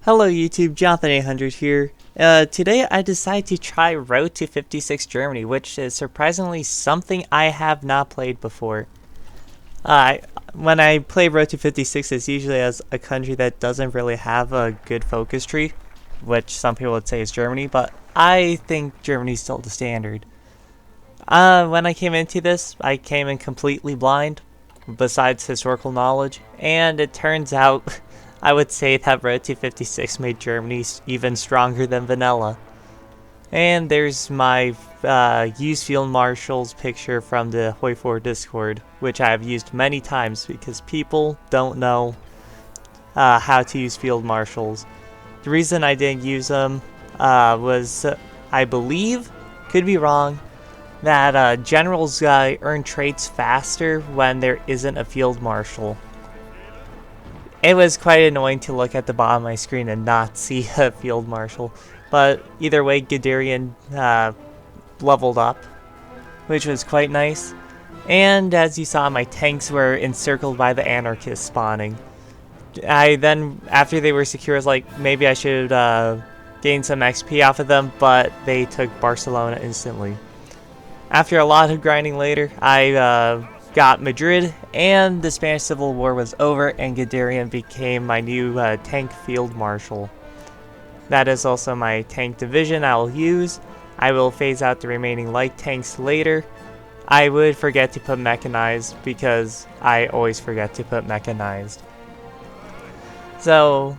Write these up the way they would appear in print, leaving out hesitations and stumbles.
Hello YouTube, Jonathan800 here. Today I decided to try Road to 56 Germany, which is surprisingly something I have not played before. When I play Road to 56, it's usually as a country that doesn't really have a good focus tree, which some people would say is Germany, but I think Germany's still the standard. When I came into this, I came in completely blind, besides historical knowledge, and it turns out I would say that Road to 56 made Germany even stronger than vanilla. And there's my used field marshals picture from the Hoi4 Discord, which I have used many times because people don't know how to use field marshals. The reason I didn't use them was, I believe, could be wrong, that generals earn traits faster when there isn't a field marshal. It was quite annoying to look at the bottom of my screen and not see a field marshal, but either way, Guderian leveled up, which was quite nice. And as you saw, my tanks were encircled by the anarchists spawning. I then, after they were secure, was like, maybe I should gain some XP off of them, but they took Barcelona instantly. After a lot of grinding later, I got Madrid, and the Spanish Civil War was over, and Guderian became my new tank field marshal. That is also my tank division I will use. I will phase out the remaining light tanks later. I would forget to put mechanized, because I always forget to put mechanized. So,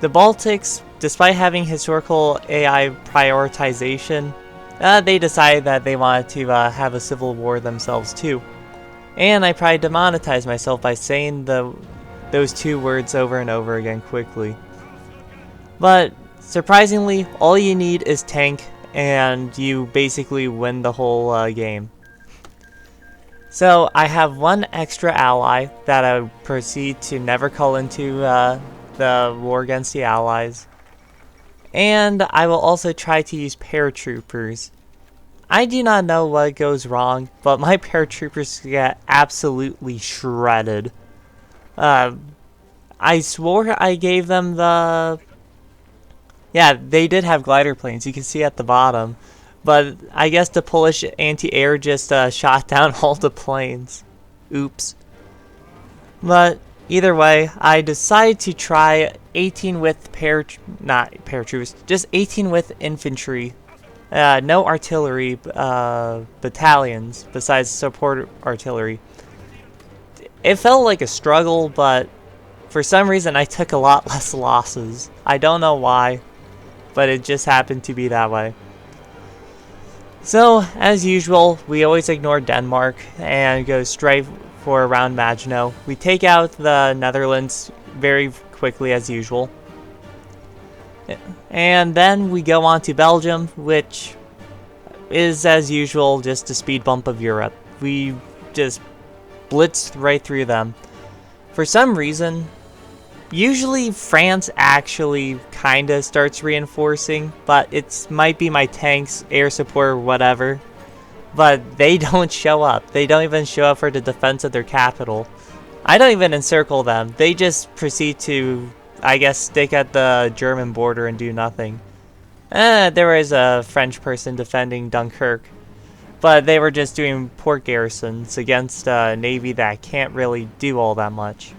the Baltics, despite having historical AI prioritization, they decided that they wanted to have a civil war themselves too. And I probably demonetized myself by saying those two words over and over again quickly. But surprisingly, all you need is tank, and you basically win the whole game. So I have one extra ally that I proceed to never call into the war against the allies. And I will also try to use paratroopers. I do not know what goes wrong, but my paratroopers get absolutely shredded. I swore I gave them the... Yeah, they did have glider planes, you can see at the bottom. But I guess the Polish anti-air just shot down all the planes. Oops. But either way, I decided to try 18 with not paratroopers, just 18 with infantry. No artillery battalions besides support artillery. It felt like a struggle, but for some reason I took a lot less losses. I don't know why, but it just happened to be that way. So, as usual, we always ignore Denmark and go straight for around Maginot. We take out the Netherlands very quickly as usual. And then we go on to Belgium, which is, as usual, just a speed bump of Europe. We just blitzed right through them. For some reason, usually France actually kinda starts reinforcing, but it might be my tanks, air support, or whatever. But they don't show up. They don't even show up for the defense of their capital. I don't even encircle them. They just proceed to, I guess, stick at the German border and do nothing. There was a French person defending Dunkirk, but they were just doing port garrisons against a navy that can't really do all that much.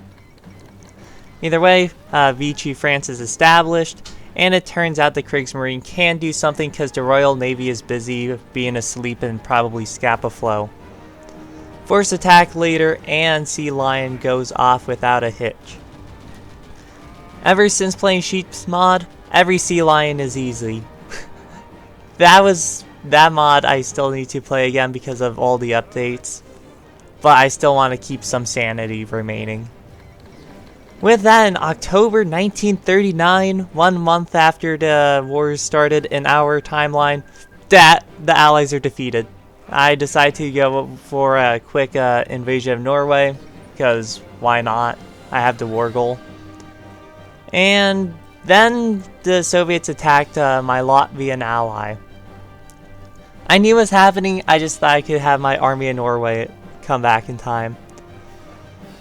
Either way, Vichy France is established, and it turns out the Kriegsmarine can do something because the Royal Navy is busy being asleep and probably Scapa Flow. Force attack later, and Sea Lion goes off without a hitch. Ever since playing Sheep's mod, every Sea Lion is easy. That mod I still need to play again because of all the updates, but I still want to keep some sanity remaining. With that, in October 1939, 1 month after the wars started in our timeline, the Allies are defeated. I decided to go for a quick invasion of Norway, because why not? I have the war goal. And then the Soviets attacked my Latvian ally. I knew what was happening, I just thought I could have my army in Norway come back in time.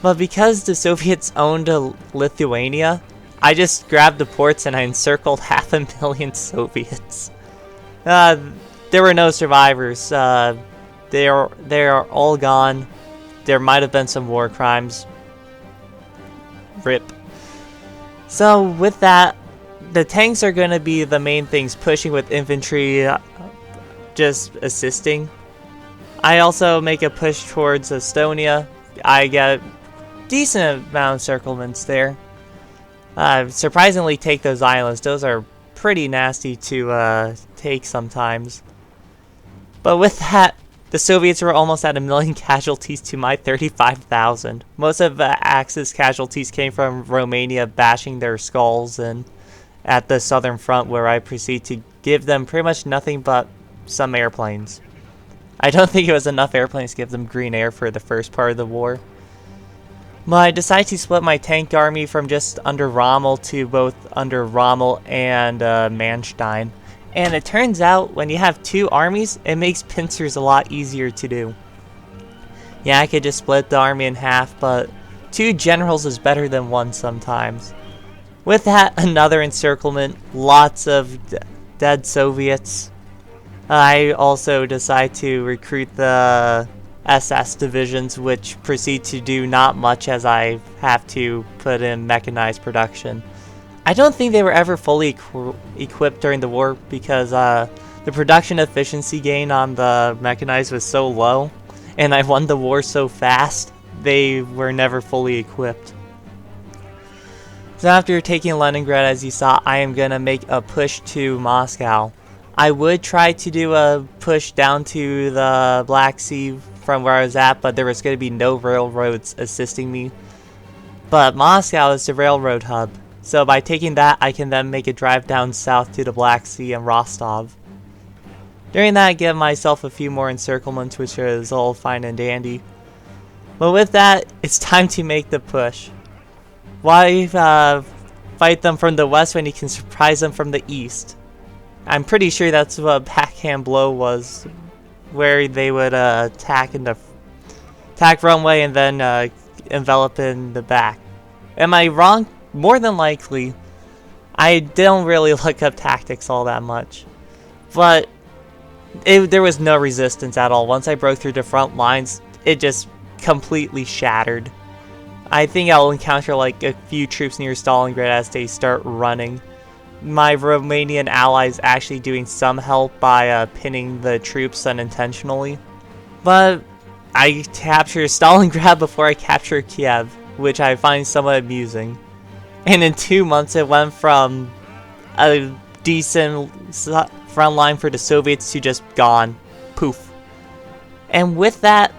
But because the Soviets owned Lithuania, I just grabbed the ports and I encircled 500,000 Soviets. There were no survivors. They are all gone. There might have been some war crimes. RIP. So with that, the tanks are going to be the main things, pushing with infantry, just assisting. I also make a push towards Estonia. I get a decent amount of encirclements there. Surprisingly take those islands. Those are pretty nasty to take sometimes. But with that, the Soviets were almost at 1 million casualties to my 35,000. Most of Axis casualties came from Romania bashing their skulls and at the southern front, where I proceed to give them pretty much nothing but some airplanes. I don't think it was enough airplanes to give them green air for the first part of the war. But I decided to split my tank army from just under Rommel to both under Rommel and Manstein. And it turns out when you have two armies, it makes pincers a lot easier to do. Yeah, I could just split the army in half, but two generals is better than one sometimes. With that, another encirclement, lots of dead Soviets. I also decide to recruit the SS divisions, which proceed to do not much as I have to put in mechanized production. I don't think they were ever fully equipped during the war because the production efficiency gain on the mechanized was so low, and I won the war so fast, they were never fully equipped. So after taking Leningrad, as you saw, I am going to make a push to Moscow. I would try to do a push down to the Black Sea from where I was at, but there was going to be no railroads assisting me. But Moscow is the railroad hub, so by taking that, I can then make a drive down south to the Black Sea and Rostov. During that, I give myself a few more encirclements, which is all fine and dandy. But with that, it's time to make the push. Why fight them from the west when you can surprise them from the east? I'm pretty sure that's what a backhand blow was, where they would attack runway and then envelop in the back. Am I wrong? More than likely. I don't really look up tactics all that much, but there was no resistance at all. Once I broke through the front lines, it just completely shattered. I think I'll encounter like a few troops near Stalingrad as they start running. My Romanian allies actually doing some help by pinning the troops unintentionally. But I capture Stalingrad before I capture Kiev, which I find somewhat amusing. And in 2 months it went from a decent front line for the Soviets to just gone. Poof. And with that,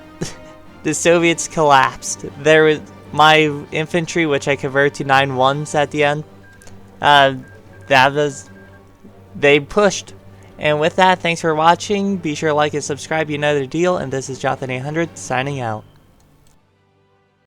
the Soviets collapsed. There was my infantry, which I converted to 9-1s at the end. They pushed. And with that, thanks for watching. Be sure to like and subscribe, you know the deal. And this is Jonathan 800 signing out.